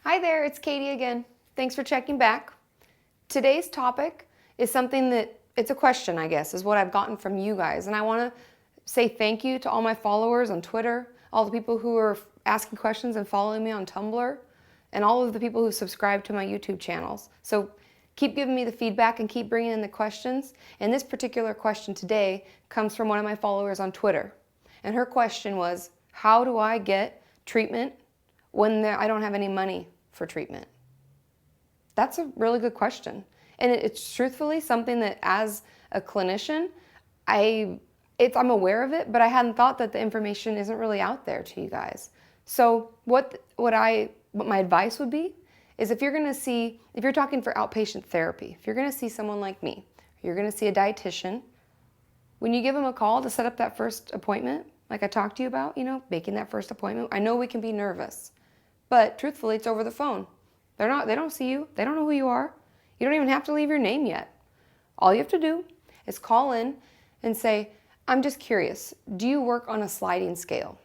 Hi there, it's Katie again. Thanks for checking back. Today's topic is something that, it's a question, I guess, is what I've gotten from you guys. And I want to say thank you to all my followers on Twitter, all the people who are asking questions and following me on Tumblr, and all of the people who subscribe to my YouTube channels. So keep giving me the feedback and keep bringing in the questions. And this particular question today comes from one of my followers on Twitter. And her question was, how do I get treatment when I don't have any money for treatment? That's a really good question. And it's truthfully something that as a clinician, I'm aware of it, but I hadn't thought that the information isn't really out there to you guys. So what my advice would be is if you're talking for outpatient therapy, if you're gonna see someone like me, you're gonna see a dietitian, when you give them a call to set up that first appointment, like I talked to you about, making that first appointment, I know we can be nervous, but truthfully, it's over the phone. They don't see you. They don't know who you are. You don't even have to leave your name yet. All you have to do is call in and say, I'm just curious, do you work on a sliding scale?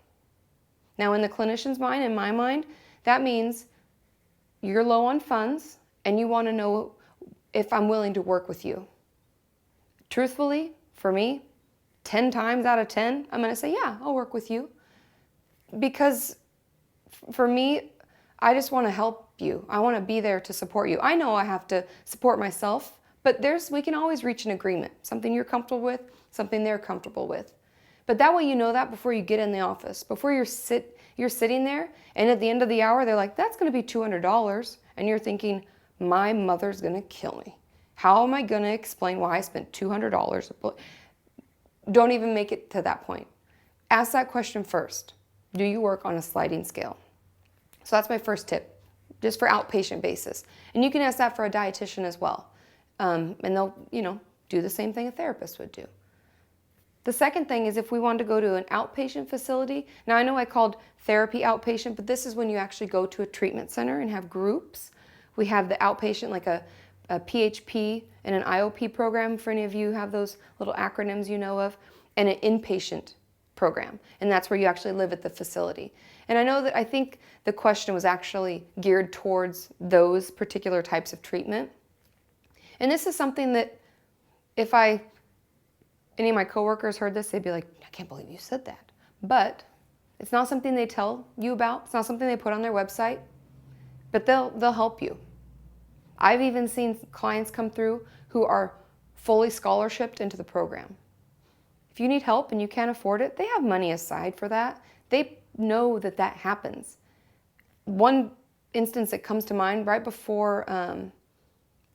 Now, in the clinician's mind, in my mind, that means you're low on funds and you want to know if I'm willing to work with you. Truthfully, for me, 10 times out of 10, I'm going to say, yeah, I'll work with you. Because for me, I just want to help you. I want to be there to support you. I know I have to support myself, but we can always reach an agreement. Something you're comfortable with, something they're comfortable with. But that way you know that before you get in the office, before you're sitting there, and at the end of the hour, they're like, that's going to be $200. And you're thinking, my mother's going to kill me. How am I going to explain why I spent $200? Don't even make it to that point. Ask that question first. Do you work on a sliding scale? So that's my first tip, just for outpatient basis. And you can ask that for a dietitian as well. And they'll, do the same thing a therapist would do. The second thing is if we want to go to an outpatient facility. Now I know I called therapy outpatient, but this is when you actually go to a treatment center and have groups. We have the outpatient, like a PHP and an IOP program, for any of you who have those little acronyms you know of, and an inpatient program. And that's where you actually live at the facility. And I think the question was actually geared towards those particular types of treatment. And this is something that if any of my coworkers heard this, they'd be like, I can't believe you said that. But it's not something they tell you about. It's not something they put on their website, but they'll help you. I've even seen clients come through who are fully scholarshiped into the program. If you need help and you can't afford it, they have money aside for that. They know that happens. One instance that comes to mind right before,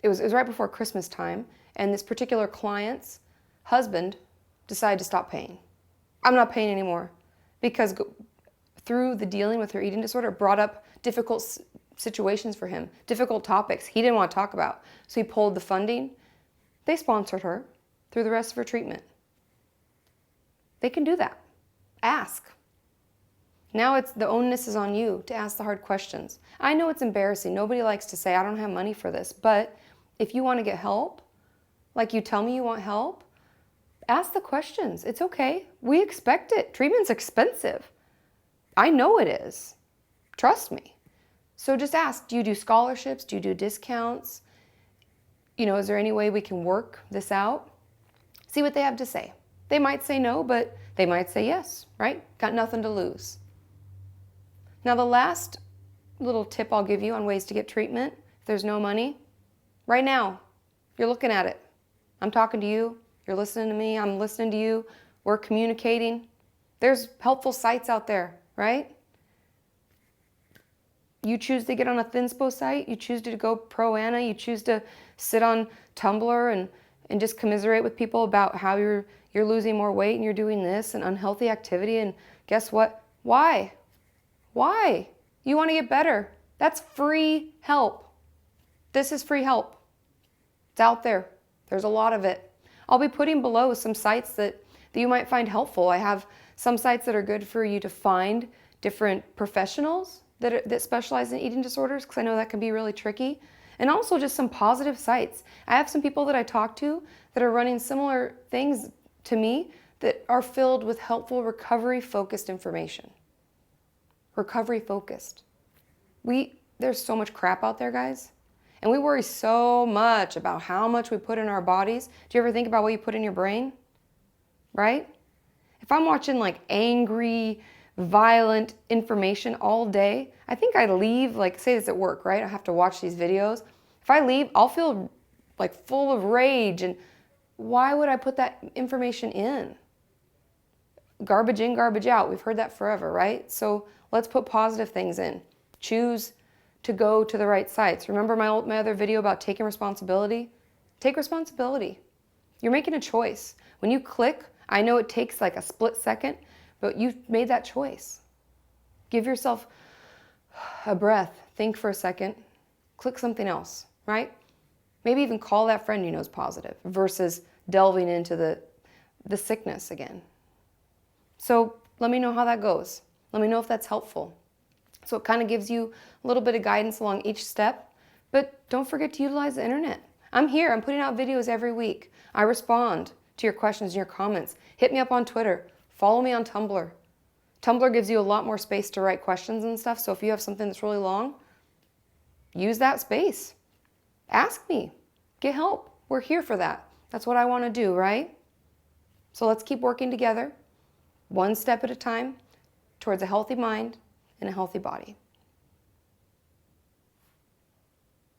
it was right before Christmas time, and this particular client's husband decided to stop paying. I'm not paying anymore, because through the dealing with her eating disorder, it brought up difficult situations for him, difficult topics he didn't want to talk about. So he pulled the funding. They sponsored her through the rest of her treatment. They can do that. Ask. Now the onus is on you to ask the hard questions. I know it's embarrassing. Nobody likes to say, I don't have money for this. But if you want to get help, like you tell me you want help, ask the questions. It's okay. We expect it. Treatment's expensive. I know it is. Trust me. So just ask, do you do scholarships? Do you do discounts? Is there any way we can work this out? See what they have to say. They might say no, but they might say yes, right? Got nothing to lose. Now the last little tip I'll give you on ways to get treatment, if there's no money, right now, you're looking at it. I'm talking to you, you're listening to me, I'm listening to you, we're communicating. There's helpful sites out there, right? You choose to get on a Thinspo site, you choose to go pro Anna, you choose to sit on Tumblr and just commiserate with people about how you're losing more weight and you're doing this and unhealthy activity, and guess what? Why? Why? You want to get better. That's free help. This is free help. It's out there. There's a lot of it. I'll be putting below some sites that you might find helpful. I have some sites that are good for you to find different professionals that specialize in eating disorders, because I know that can be really tricky. And also just some positive sites. I have some people that I talk to that are running similar things to me that are filled with helpful recovery-focused information. Recovery-focused. there's so much crap out there, guys. And we worry so much about how much we put in our bodies. Do you ever think about what you put in your brain? Right? If I'm watching like angry, violent information all day, I think I leave, like say this at work, right? I have to watch these videos. If I leave, I'll feel like full of rage. And why would I put that information in? Garbage in, garbage out. We've heard that forever, right? So let's put positive things in. Choose to go to the right sites. Remember my other video about taking responsibility? Take responsibility. You're making a choice. When you click, I know it takes like a split second, but you've made that choice. Give yourself a breath. Think for a second. Click something else, right? Maybe even call that friend you know is positive versus delving into the sickness again. So let me know how that goes. Let me know if that's helpful. So it kind of gives you a little bit of guidance along each step, but don't forget to utilize the internet. I'm here, I'm putting out videos every week. I respond to your questions and your comments. Hit me up on Twitter, follow me on Tumblr. Tumblr gives you a lot more space to write questions and stuff, so if you have something that's really long, use that space. Ask me, get help. We're here for that. That's what I want to do, right? So let's keep working together, one step at a time, towards a healthy mind and a healthy body.